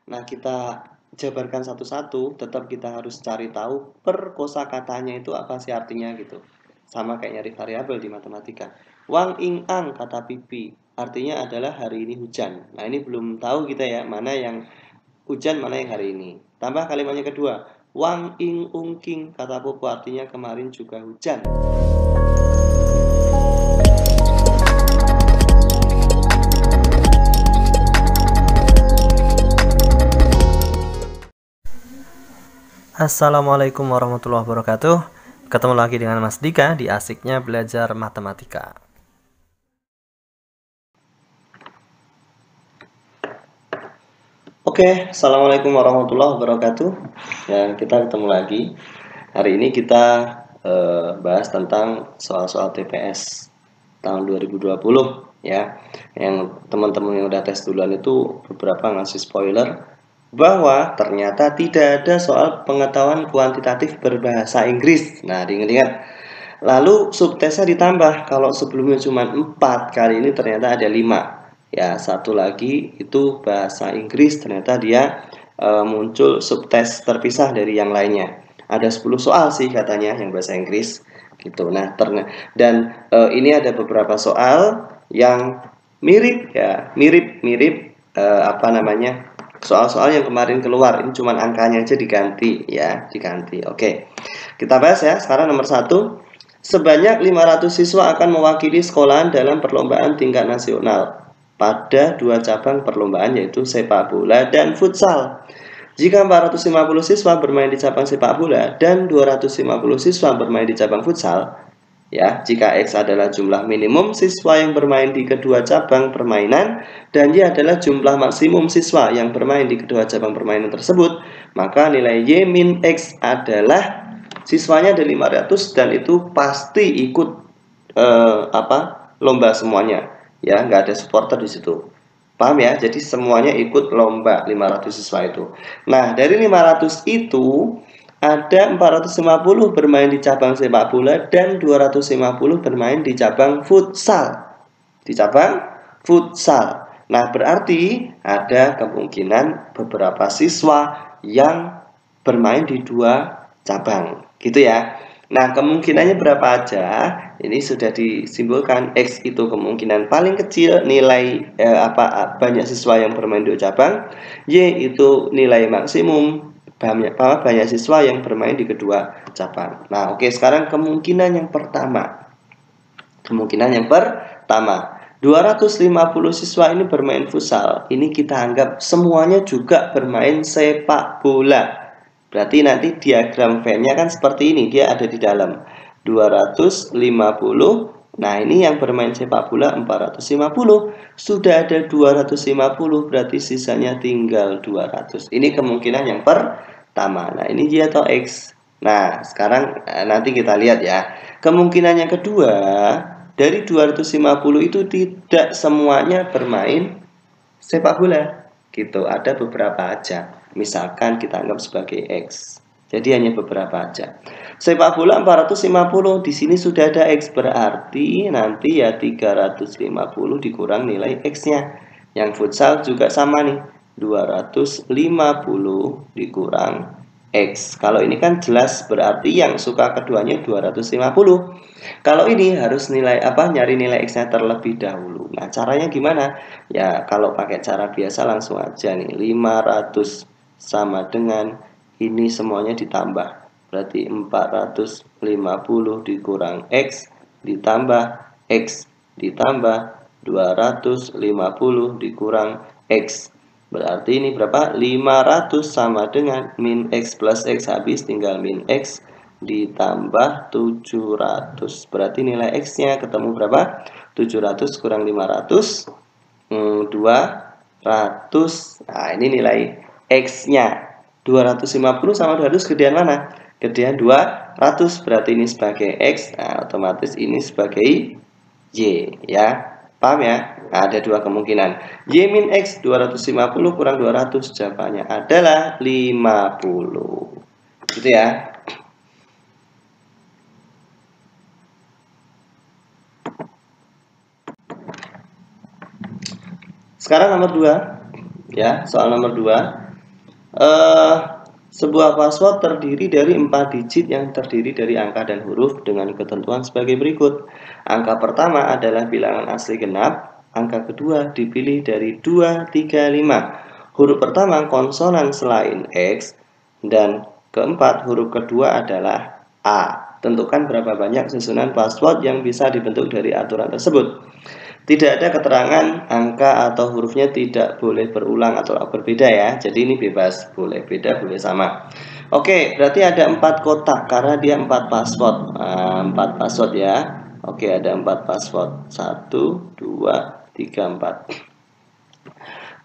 Nah, kita jabarkan satu-satu, tetap kita harus cari tahu per kosakatanya itu apa sih artinya gitu. Sama kayak nyari variabel di matematika. Wang ing ang kata pipi, artinya adalah hari ini hujan. Nah, ini belum tahu kita ya, mana yang hujan, mana yang hari ini. Tambah kalimat yang kedua, Wang ing ung king kata Popo, artinya kemarin juga hujan. Assalamualaikum warahmatullahi wabarakatuh. Ketemu lagi dengan Mas Dika di Asiknya Belajar Matematika. Oke, Assalamualaikum warahmatullahi wabarakatuh. Ya, kita ketemu lagi. Hari ini kita bahas tentang soal-soal TPS tahun 2020 ya. Yang teman-teman yang udah tes duluan itu beberapa ngasih spoiler bahwa ternyata tidak ada soal pengetahuan kuantitatif berbahasa Inggris. Nah, diingat-ingat. Lalu subtesnya ditambah. Kalau sebelumnya cuma 4, kali ini ternyata ada 5. Ya, satu lagi itu bahasa Inggris, ternyata dia muncul subtes terpisah dari yang lainnya. Ada 10 soal sih katanya yang bahasa Inggris gitu. Nah, dan ini ada beberapa soal yang mirip ya, mirip apa namanya? Soal-soal yang kemarin keluar, ini cuma angkanya aja diganti ya, diganti. Oke. Kita bahas ya. Sekarang nomor 1. Sebanyak 500 siswa akan mewakili sekolahan dalam perlombaan tingkat nasional pada 2 cabang perlombaan, yaitu sepak bola dan futsal. Jika 450 siswa bermain di cabang sepak bola dan 250 siswa bermain di cabang futsal, ya, jika X adalah jumlah minimum siswa yang bermain di kedua cabang permainan dan Y adalah jumlah maksimum siswa yang bermain di kedua cabang permainan tersebut, maka nilai Y min X adalah siswanya ada 500 dan itu pasti ikut lomba semuanya, ya, nggak ada supporter di situ. Paham ya? Jadi semuanya ikut lomba 500 siswa itu. Nah, dari 500 itu ada 450 bermain di cabang sepak bola dan 250 bermain di cabang futsal. Di cabang futsal. Nah, berarti ada kemungkinan beberapa siswa yang bermain di 2 cabang, gitu ya. Nah, kemungkinannya berapa aja? Ini sudah disimpulkan. X itu kemungkinan paling kecil, nilai banyak siswa yang bermain di 2 cabang. Y itu nilai maksimum banyak siswa yang bermain di kedua cabang. Nah, oke, sekarang kemungkinan yang pertama. 250 siswa ini bermain futsal. Ini kita anggap semuanya juga bermain sepak bola. Berarti nanti diagram Venn-nya kan seperti ini, dia ada di dalam. 250. Nah, ini yang bermain sepak bola 450. Sudah ada 250, berarti sisanya tinggal 200. Ini kemungkinan yang pertama. Nah, ini Y atau X. Nah, sekarang nanti kita lihat ya. Kemungkinan yang kedua, dari 250 itu tidak semuanya bermain sepak bola. Gitu, ada beberapa aja. Misalkan kita anggap sebagai X. Jadi hanya beberapa aja. Sepak bola 450, di sini sudah ada X, berarti nanti ya 350 dikurang nilai X-nya. Yang futsal juga sama nih, 250 dikurang X. Kalau ini kan jelas berarti yang suka keduanya 250. Kalau ini harus nyari nilai X-nya terlebih dahulu. Nah, caranya gimana? Ya, kalau pakai cara biasa langsung aja nih. 500 sama dengan ini semuanya ditambah. Berarti 450 dikurang X ditambah X ditambah 250 dikurang X. Berarti ini berapa? 500 sama dengan min X plus X, habis tinggal min X ditambah 700. Berarti nilai X-nya ketemu berapa? 700 kurang 500, 200. Nah, ini nilai X-nya. 250 sama 200 gedean mana? Gedean 200. Berarti ini sebagai X, nah, otomatis ini sebagai Y, ya. Paham ya? Nah, ada dua kemungkinan. Y min X 250 kurang 200, jawabannya adalah 50. Gitu ya. Sekarang nomor 2. Ya, soal nomor 2. Eh, sebuah password terdiri dari 4 digit yang terdiri dari angka dan huruf dengan ketentuan sebagai berikut. Angka pertama adalah bilangan asli genap, angka kedua dipilih dari 2, 3, 5. Huruf pertama konsonan selain X, dan keempat huruf kedua adalah A. Tentukan berapa banyak susunan password yang bisa dibentuk dari aturan tersebut. Tidak ada keterangan angka atau hurufnya tidak boleh berulang atau berbeda ya. Jadi ini bebas, boleh beda, boleh sama. Oke, berarti ada 4 kotak karena dia 4 password. 4 password ya. Oke, ada 4 password. 1, 2, 3, 4.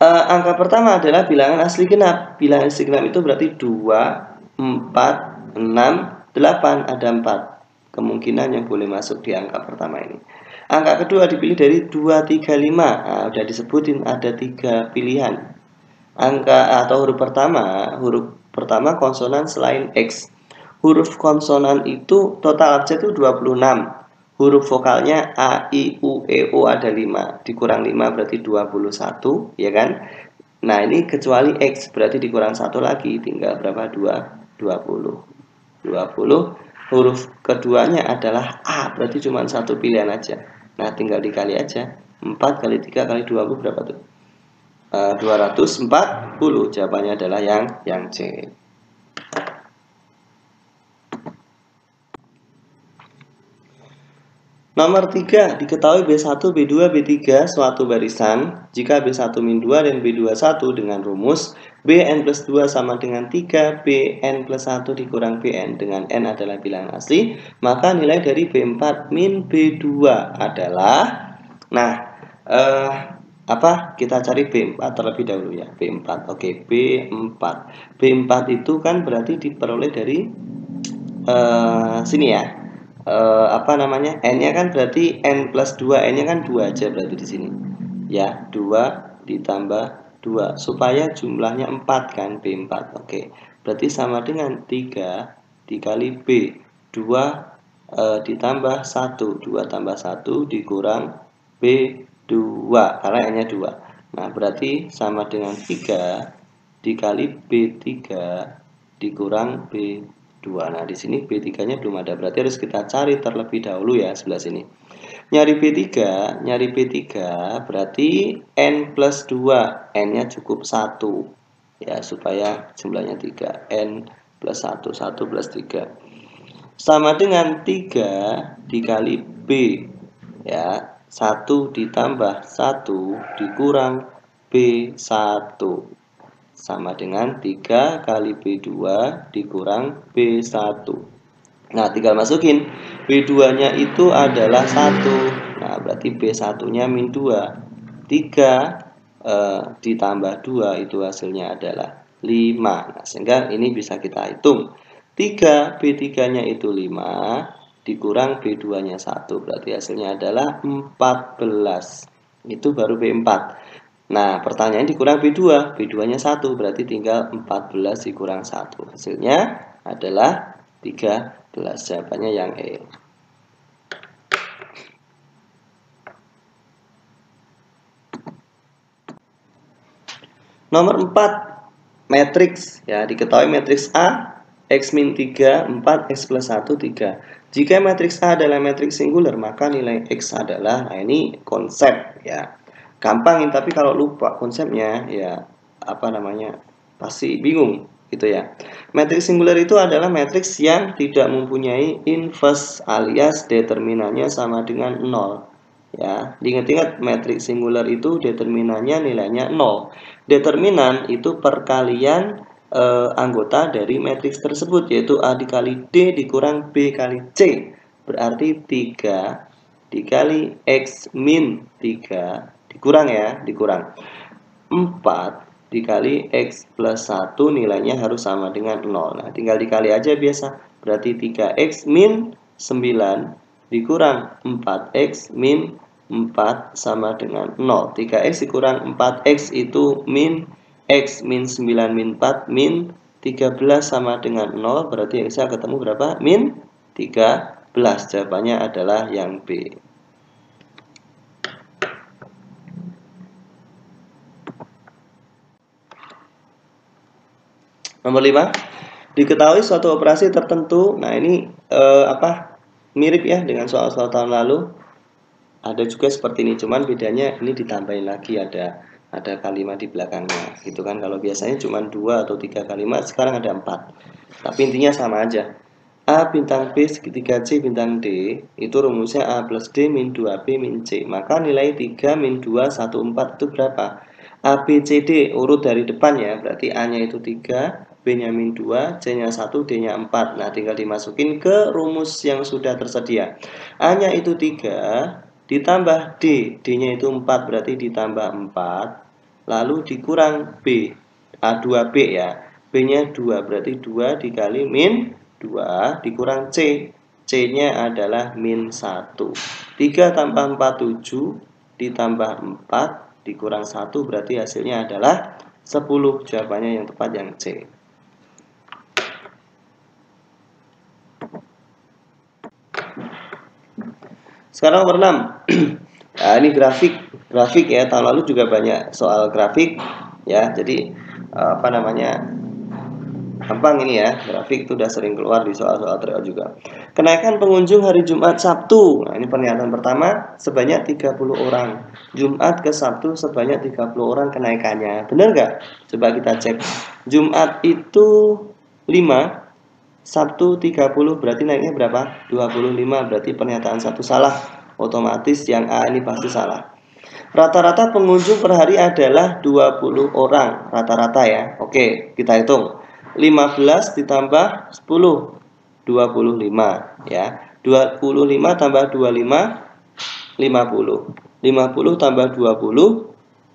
Angka pertama adalah bilangan asli genap. Bilangan asli genap itu berarti 2, 4, 6, 8. Ada 4 kemungkinan yang boleh masuk di angka pertama ini. Angka kedua dipilih dari 2, 3, 5. Nah, udah disebutin ada 3 pilihan. Angka atau huruf pertama konsonan selain X. Huruf konsonan itu total abjad itu 26. Huruf vokalnya A, I, U, E, O ada 5. Dikurang 5 berarti 21, ya kan? Nah, ini kecuali X berarti dikurang 1 lagi, tinggal berapa? 2, 20. 20. Huruf keduanya adalah A, berarti cuma satu pilihan aja. Nah, tinggal dikali aja. 4 kali 3 kali 20 berapa tuh? 240. Jawabannya adalah yang C. Nomor 3, diketahui B1, B2, B3 suatu barisan jika B1-2 dan B21 dengan rumus Bn plus 2 sama dengan 3, Bn plus 1 dikurang Bn dengan N adalah bilangan asli, maka nilai dari B4 min B2 adalah, nah, kita cari B4 terlebih dahulu ya, B4. Oke, B4. B4 itu kan berarti diperoleh dari sini ya. N-nya kan berarti N plus 2, N-nya kan 2 aja berarti di sini. Ya, 2 ditambah 2 supaya jumlahnya 4 kan, B4. Oke. Berarti sama dengan 3 dikali B. 2 ditambah 1, 2 tambah 1 dikurang B2 karena N-nya 2. Nah, berarti sama dengan 3 dikali B3 dikurang B2. Nah, di sini B3-nya belum ada. Berarti harus kita cari terlebih dahulu ya sebelah sini. Nyari B3 berarti N plus 2. N-nya cukup 1. Ya, supaya jumlahnya 3. N plus 1, 1 plus 3. Sama dengan 3 dikali B. Ya, 1 ditambah 1 dikurang B1. Sama dengan 3 kali B2 dikurang B1. Nah, tinggal masukin. B2-nya itu adalah 1. Nah, berarti B1-nya min 2. 3 ditambah 2 itu hasilnya adalah 5. Nah, sehingga ini bisa kita hitung. 3, B3-nya itu 5 dikurang B2-nya 1. Berarti hasilnya adalah 14. Itu baru B4. Nah, pertanyaan dikurang B2. B2-nya 1, berarti tinggal 14 dikurang 1. Hasilnya adalah 13. Jawabannya yang E. Nomor 4, matriks. Ya, diketahui matriks A, X min 3, 4, X plus 1, 3. Jika matriks A adalah matriks singular, maka nilai X adalah, nah ini konsep ya. Gampang, tapi kalau lupa konsepnya ya pasti bingung gitu ya. Matriks singular itu adalah matriks yang tidak mempunyai inverse alias determinannya sama dengan 0. Ya, diingat-ingat matriks singular itu determinannya nilainya 0. Determinan itu perkalian anggota dari matriks tersebut, yaitu A dikali D dikurang B kali C. Berarti 3 dikali X min 3 dikurang 4 dikali X plus 1 nilainya harus sama dengan 0. Nah, tinggal dikali aja biasa. Berarti 3X min 9 dikurang 4X min 4 sama dengan 0. 3X dikurang 4X itu min X min 9 min 4 min 13 sama dengan 0. Berarti X-nya ketemu berapa? Min 13. Jawabannya adalah yang B. Nomor 5, diketahui suatu operasi tertentu. Nah, ini mirip ya dengan soal-soal tahun lalu. Ada juga seperti ini, cuman bedanya ini ditambahin lagi, ada kalimat di belakangnya gitu kan. Kalau biasanya cuma 2 atau 3 kalimat, sekarang ada 4. Tapi intinya sama aja. A bintang B segitiga C bintang D itu rumusnya A plus D min 2B min C. Maka nilai 3 min 2 1 4 itu berapa? A B C D urut dari depan ya. Berarti A nya itu 3, B nya min 2, C nya 1, D nya 4. Nah, tinggal dimasukin ke rumus yang sudah tersedia. A nya itu 3 ditambah D, D nya itu 4, berarti ditambah 4, lalu dikurang B, A2B ya, B nya 2, berarti 2 dikali min 2 dikurang C, C nya adalah min 1. 3 tambah 4 7, ditambah 4 dikurang 1, berarti hasilnya adalah 10. Jawabannya yang tepat yang C. Sekarang nomor 6. Nah, ini grafik ya. Tahun lalu juga banyak soal grafik ya. Jadi gampang ini ya. Grafik itu udah sering keluar di soal-soal TREO juga. Kenaikan pengunjung hari Jumat Sabtu. Nah, ini pernyataan pertama sebanyak 30 orang. Jumat ke Sabtu sebanyak 30 orang kenaikannya. Benar nggak? Coba kita cek. Jumat itu 5, Sabtu 30, berarti naiknya berapa? 25, berarti pernyataan satu salah. Otomatis yang A ini pasti salah. Rata-rata pengunjung per hari adalah 20 orang. Rata-rata ya. Oke, kita hitung. 15 ditambah 10, 25 ya. 25 tambah 25, 50. 50 tambah 20,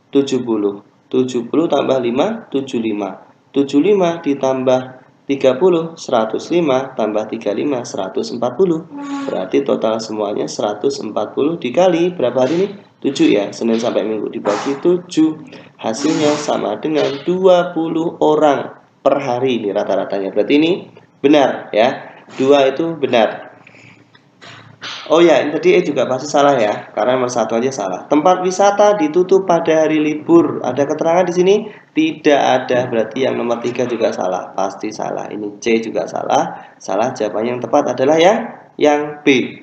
70. 70 tambah 5, 75. 75 ditambah 30, 105 tambah 35, 140. Berarti total semuanya 140 dikali berapa hari ini? 7 ya, Senin sampai Minggu dibagi 7. Hasilnya sama dengan 20 orang per hari ini rata-ratanya. Berarti ini benar ya. 2 itu benar. Oh ya, ini tadi juga pasti salah ya, karena nomor 1 aja salah. Tempat wisata ditutup pada hari libur. Ada keterangan di sini? Tidak ada, berarti yang nomor 3 juga salah. Pasti salah. Ini C juga salah. Salah, jawabannya yang tepat adalah yang B.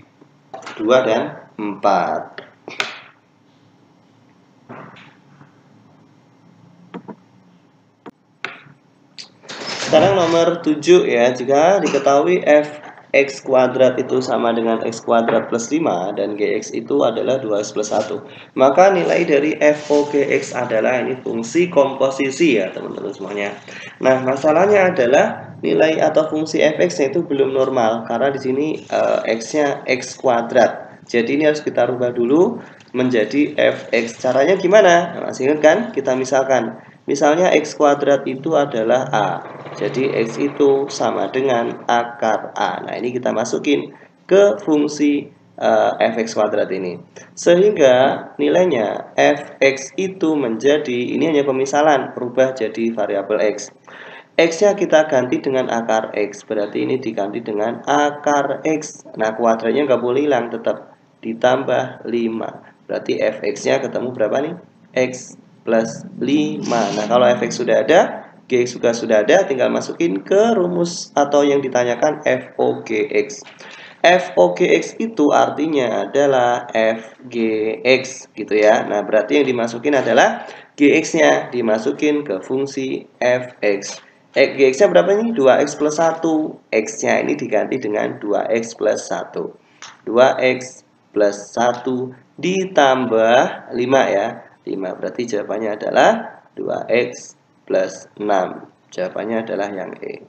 2 dan 4. Sekarang nomor 7 ya, jika diketahui X kuadrat itu sama dengan X kuadrat plus 5 dan Gx itu adalah 2X plus 1, maka nilai dari FOGX adalah ini fungsi komposisi ya teman-teman semuanya. Nah, masalahnya adalah nilai atau fungsi fx-nya itu belum normal karena di sini x-nya X kuadrat. Jadi ini harus kita rubah dulu menjadi fx. Caranya gimana? Nah, masih ingat kan? Kita misalnya X kuadrat itu adalah A. Jadi X itu sama dengan akar A. Nah, ini kita masukin ke fungsi fx kuadrat ini. Sehingga nilainya fx itu menjadi, ini hanya pemisalan, berubah jadi variabel X. X-nya kita ganti dengan akar X. Berarti ini diganti dengan akar X. Nah, kuadratnya nggak boleh hilang, tetap ditambah 5. Berarti fx-nya ketemu berapa nih? X plus 5. Nah, kalau fx sudah ada, Gx juga sudah ada, tinggal masukin ke rumus atau yang ditanyakan FOGX. FOGX itu artinya adalah FGX gitu ya. Nah, berarti yang dimasukin adalah Gx-nya dimasukin ke fungsi Fx. Gx-nya berapa nih? 2x plus 1. X-nya ini diganti dengan 2x plus 1. 2x plus 1 ditambah 5 ya. 5, berarti jawabannya adalah 2x plus 6. Jawabannya adalah yang E.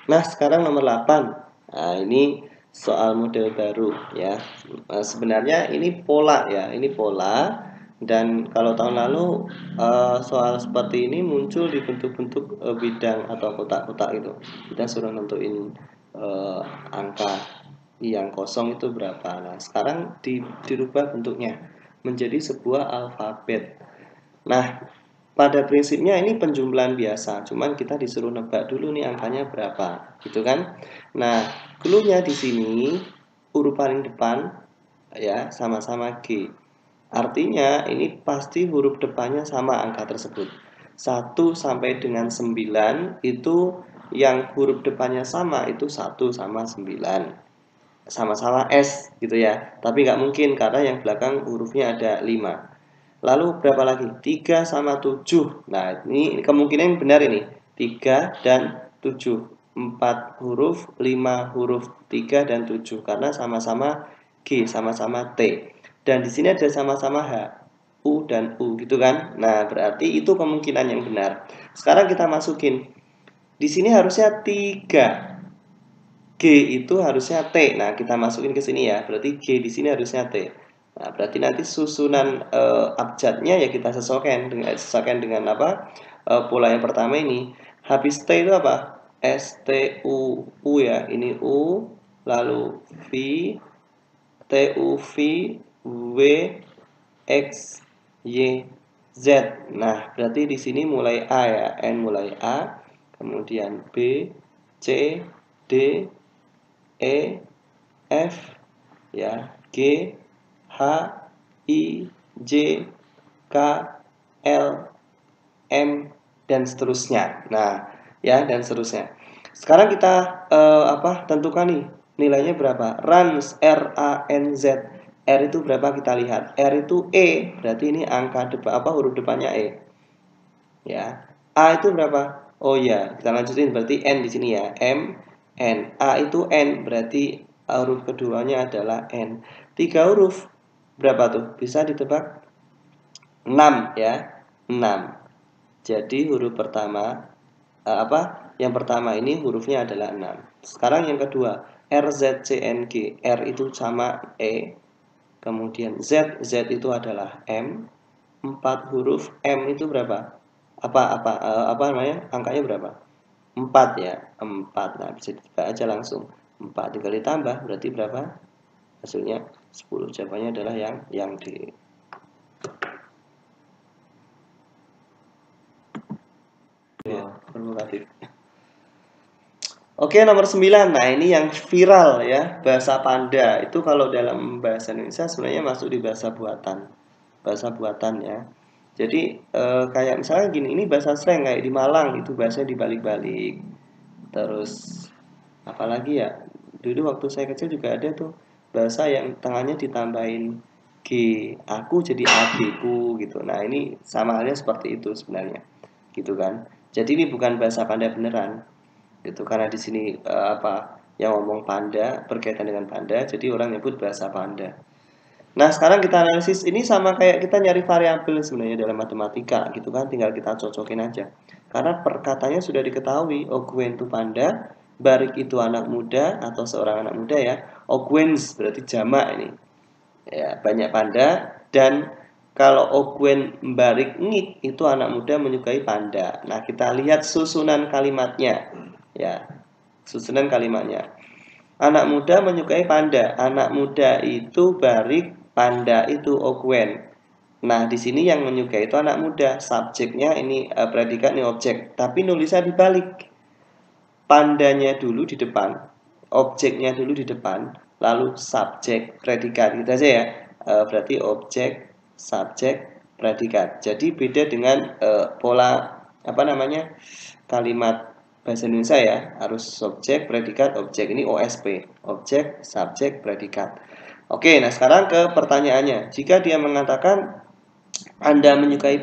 Nah, sekarang nomor 8. Nah, ini soal model baru ya. Nah, sebenarnya ini pola ya, ini pola. Dan kalau tahun lalu soal seperti ini muncul di bentuk-bentuk bidang atau kotak-kotak itu. Kita suruh nentuin angka yang kosong itu berapa. Nah, sekarang dirubah bentuknya menjadi sebuah alfabet. Nah, pada prinsipnya ini penjumlahan biasa, cuman kita disuruh nebak dulu nih angkanya berapa, gitu kan? Nah, clue-nya di sini huruf paling depan ya, sama-sama G. Artinya ini pasti huruf depannya sama angka tersebut. 1 sampai dengan 9 itu yang huruf depannya sama itu 1 sama 9. Sama-sama S gitu ya. Tapi nggak mungkin karena yang belakang hurufnya ada 5. Lalu berapa lagi? 3 sama 7. Nah, ini kemungkinan yang benar ini. 3 dan 7. 4 huruf, 5 huruf, 3 dan 7 karena sama-sama G, sama-sama T. Dan di sini ada sama-sama H, U dan U gitu kan. Nah, berarti itu kemungkinan yang benar. Sekarang kita masukin. Di sini harusnya 3. G itu harusnya T. Nah, kita masukin ke sini ya. Berarti G di sini harusnya T. Nah, berarti nanti susunan abjadnya ya kita sesuaikan dengan apa? Pola yang pertama ini. Habis T itu apa? S T U U ya. Ini U, lalu V, T U V, W, X, Y, Z. Nah, berarti di sini mulai A ya. N mulai A, kemudian B, C, D, E, F, ya, G, H, I, J, K, L, M, dan seterusnya. Nah, ya, dan seterusnya. Sekarang kita tentukan nih nilainya berapa. Runs R A N Z. R itu berapa kita lihat. R itu E, berarti ini angka depan huruf depannya E. Ya. A itu berapa? Oh ya, kita lanjutin berarti N di sini ya. M, N. A itu N, berarti huruf keduanya adalah N. 3 huruf berapa tuh? Bisa ditebak? 6 ya. 6. Jadi huruf pertama yang pertama ini hurufnya adalah 6. Sekarang yang kedua, R Z C N G. R itu sama E. Kemudian Z, Z itu adalah M. 4 huruf, M itu berapa? Apa namanya? Angkanya berapa? 4 ya. 4. Nah, bisa ditebak aja langsung. 4 tinggal ditambah berarti berapa? Hasilnya 10. Jawabannya adalah yang D. Ya, provokatif. Oke, nomor 9. Nah, ini yang viral ya, bahasa Panda. Itu kalau dalam bahasa Indonesia sebenarnya masuk di bahasa buatan. Bahasa buatan ya. Jadi kayak misalnya gini, ini bahasa slang kayak di Malang itu bahasa dibalik-balik. Terus apalagi ya? Dulu waktu saya kecil juga ada tuh bahasa yang tengahnya ditambahin G, aku jadi adikku gitu. Nah, ini sama halnya seperti itu sebenarnya. Gitu kan. Jadi ini bukan bahasa Panda beneran gitu karena di sini yang ngomong panda berkaitan dengan panda jadi orang nyebut bahasa panda. Nah, sekarang kita analisis ini sama kayak kita nyari variabel sebenarnya dalam matematika gitu kan, tinggal kita cocokin aja karena perkataannya sudah diketahui. Ogwen itu panda, Barik itu anak muda atau seorang anak muda ya. Ogwens berarti jamak ini ya, banyak panda. Dan kalau Ogwen Barik Ngik itu anak muda menyukai panda. Nah, kita lihat susunan kalimatnya ya, susunan kalimatnya. Anak muda menyukai panda. Anak muda itu Barik, panda itu Ogwen. Nah, di sini yang menyukai itu anak muda. Subjeknya ini predikat ini objek, tapi nulisnya dibalik. Pandanya dulu di depan, objeknya dulu di depan, lalu subjek predikat gitu aja ya. Berarti objek, subjek, predikat. Jadi beda dengan pola kalimat bahasa Indonesia ya, harus subjek, predikat, objek. Ini OSP, objek, subjek, predikat. Oke, nah sekarang ke pertanyaannya. Jika dia mengatakan Panda menyukai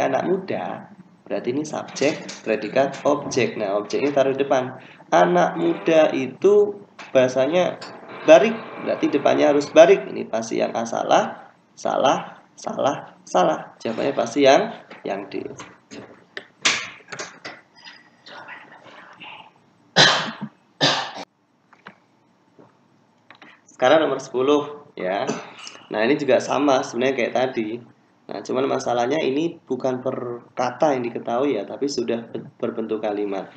anak muda, berarti ini subjek, predikat, objek. Nah, objek ini taruh di depan. Anak muda itu bahasanya Barik, berarti depannya harus Barik. Ini pasti yang A salah, salah, salah, salah. Jawabannya pasti yang D. Sekarang nomor 10 ya. Nah, ini juga sama sebenarnya kayak tadi. Nah, cuman masalahnya ini bukan per kata yang diketahui ya, tapi sudah berbentuk kalimat.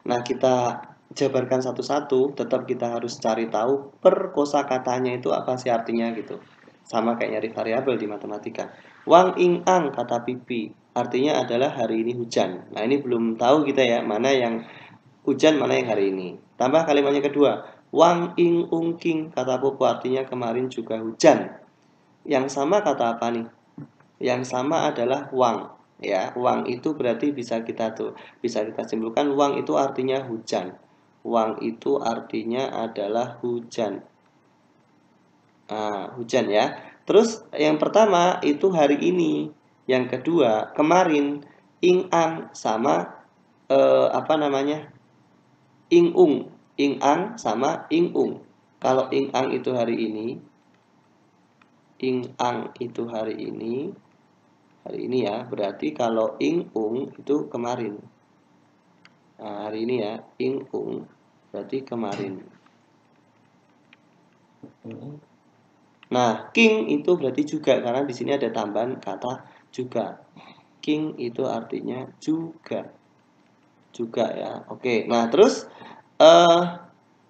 Nah, kita jabarkan satu-satu, tetap kita harus cari tahu per kosakatanya itu apa sih artinya gitu. Sama kayak nyari variabel di matematika. Wang ing ang kata pipi, artinya adalah hari ini hujan. Nah, ini belum tahu kita ya, mana yang hujan, mana yang hari ini. Tambah kalimatnya kedua. Wang ing ung king, kata Popo artinya kemarin juga hujan. Yang sama kata apa nih? Yang sama adalah wang. Ya, wang itu berarti bisa kita simpulkan wang itu artinya hujan. Wang itu artinya adalah hujan. Nah, hujan ya. Terus yang pertama itu hari ini. Yang kedua kemarin. Ing ang sama apa namanya? Ing ung. Ing ang sama ing ung. Kalau ing ang itu hari ini, ing ang itu hari ini ya. Berarti kalau ing ung itu kemarin. Nah, hari ini ya, ing ung berarti kemarin. Nah, king itu berarti juga karena di sini ada tambahan kata juga. King itu artinya juga. Juga ya. Oke. Nah, terus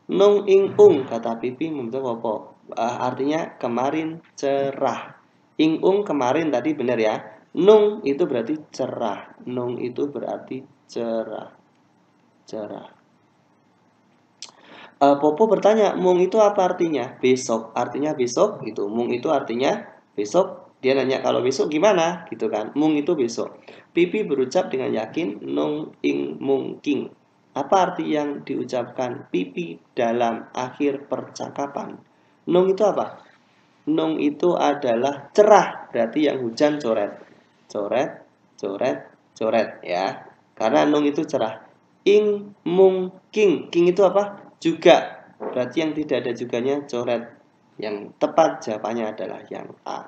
nung ing ung kata Pipi membentuk apa? Artinya kemarin cerah. Ing ung kemarin tadi benar ya. Nung itu berarti cerah. Nung itu berarti cerah. Cerah. Popo bertanya, mung itu apa artinya? Besok. Artinya besok gitu. Mung itu artinya besok. Dia nanya kalau besok gimana gitu kan. Mung itu besok. Pipi berucap dengan yakin nung ing mung king. Apa arti yang diucapkan Pipi dalam akhir percakapan? Nung itu apa? Nung itu adalah cerah. Berarti yang hujan coret. Coret, coret, coret ya. Karena nung itu cerah. Ing mung king. King itu apa? Juga. Berarti yang tidak ada juganya coret. Yang tepat jawabannya adalah yang A.